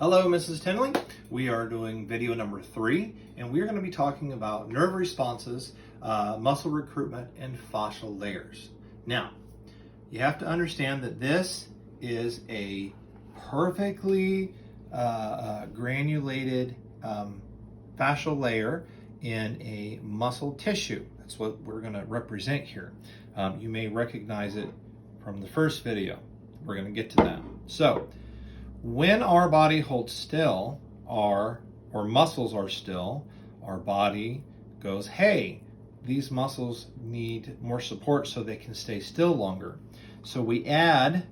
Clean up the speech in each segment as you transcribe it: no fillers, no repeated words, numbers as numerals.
Hello, Mrs. Tinley. We are doing video number 3, and we are going to be talking about nerve responses, muscle recruitment, and fascial layers. Now, you have to understand that this is a perfectly granulated fascial layer in a muscle tissue. That's what we're going to represent here. You may recognize it from the first video. We're going to get to that. So, when our body holds still, or muscles are still, our body goes, hey, these muscles need more support so they can stay still longer. So we add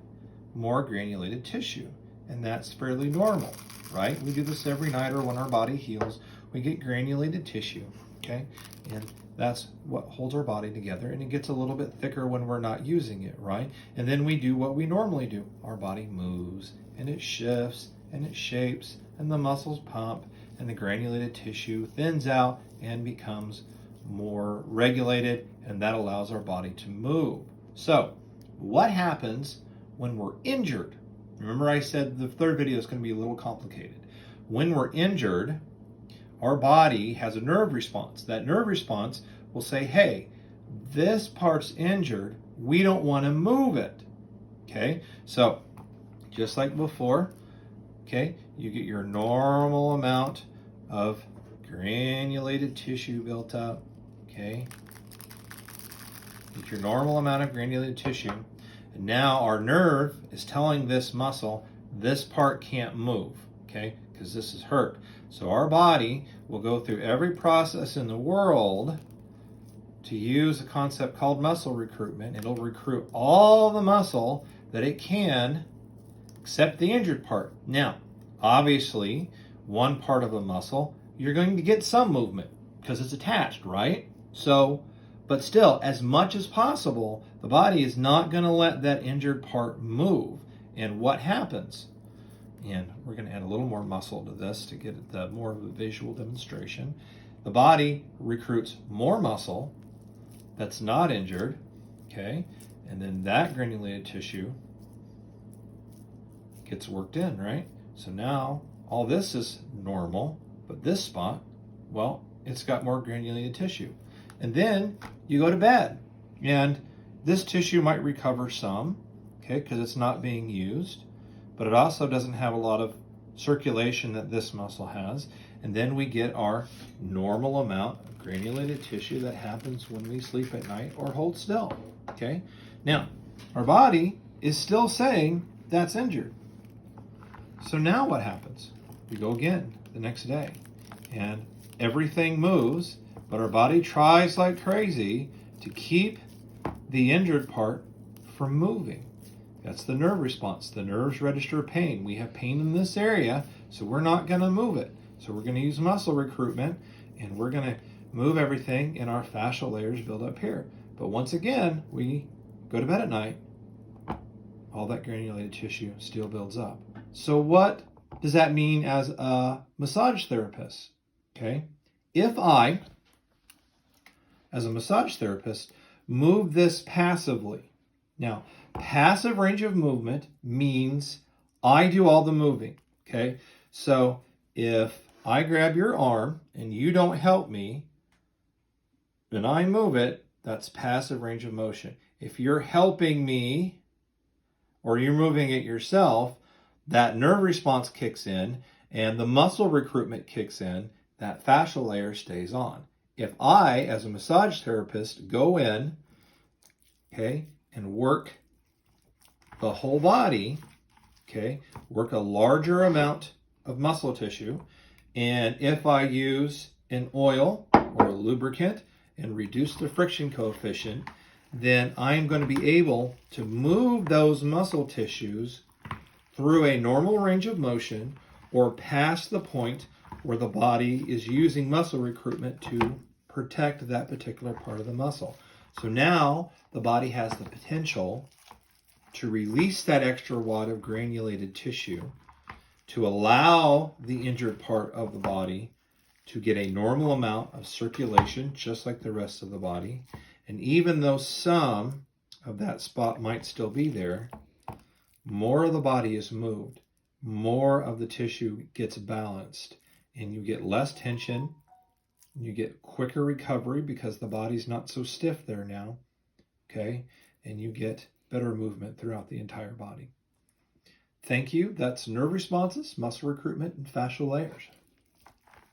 more granulated tissue, and that's fairly normal, right? We do this every night, or when our body heals, we get granulated tissue, okay? And that's what holds our body together, and it gets a little bit thicker when we're not using it, right? And then we do what we normally do. Our body moves, and it shifts, and it shapes, and the muscles pump, and the granulated tissue thins out and becomes more regulated, and that allows our body to move. So, what happens when we're injured? Remember I said the third video is going to be a little complicated. When we're injured, our body has a nerve response. That nerve response will say, hey, this part's injured, we don't want to move it. Okay, so just like before, okay, you get your normal amount of granulated tissue built up, okay? Get your normal amount of granulated tissue. And now our nerve is telling this muscle, this part can't move, okay? Because this is hurt. So our body will go through every process in the world to use a concept called muscle recruitment. It'll recruit all the muscle that it can, except the injured part. Now, obviously, one part of a muscle, you're going to get some movement because it's attached, right? So, but still, as much as possible, the body is not going to let that injured part move. And what happens? And we're going to add a little more muscle to this to get the more of a visual demonstration. The body recruits more muscle that's not injured, okay? And then that granulated tissue gets worked in, right? So now all this is normal, but this spot, well, it's got more granulated tissue. And then you go to bed, and this tissue might recover some, okay, because it's not being used, but it also doesn't have a lot of circulation that this muscle has. And then we get our normal amount of granulated tissue that happens when we sleep at night or hold still, okay? Now, our body is still saying that's injured. So now what happens? We go again the next day, and everything moves, but our body tries like crazy to keep the injured part from moving. That's the nerve response. The nerves register pain. We have pain in this area, so we're not going to move it. So we're going to use muscle recruitment, and we're going to move everything, and our fascial layers build up here. But once again, we go to bed at night, all that granulated tissue still builds up. So what does that mean as a massage therapist? Okay, if I, as a massage therapist, move this passively. Now, passive range of movement means I do all the moving, okay? So if I grab your arm and you don't help me, then I move it, that's passive range of motion. If you're helping me or you're moving it yourself, that nerve response kicks in and the muscle recruitment kicks in, that fascial layer stays on. If I, as a massage therapist, go in, okay, and work the whole body, okay, work a larger amount of muscle tissue, and if I use an oil or a lubricant and reduce the friction coefficient, then I'm going to be able to move those muscle tissues through a normal range of motion or past the point where the body is using muscle recruitment to protect that particular part of the muscle. So now the body has the potential to release that extra wad of granulated tissue to allow the injured part of the body to get a normal amount of circulation, just like the rest of the body. And even though some of that spot might still be there, more of the body is moved. more of the tissue gets balanced, and you get less tension, and you get quicker recovery because the body's not so stiff there now, okay? And you get better movement throughout the entire body. Thank you. That's nerve responses, muscle recruitment, and fascial layers.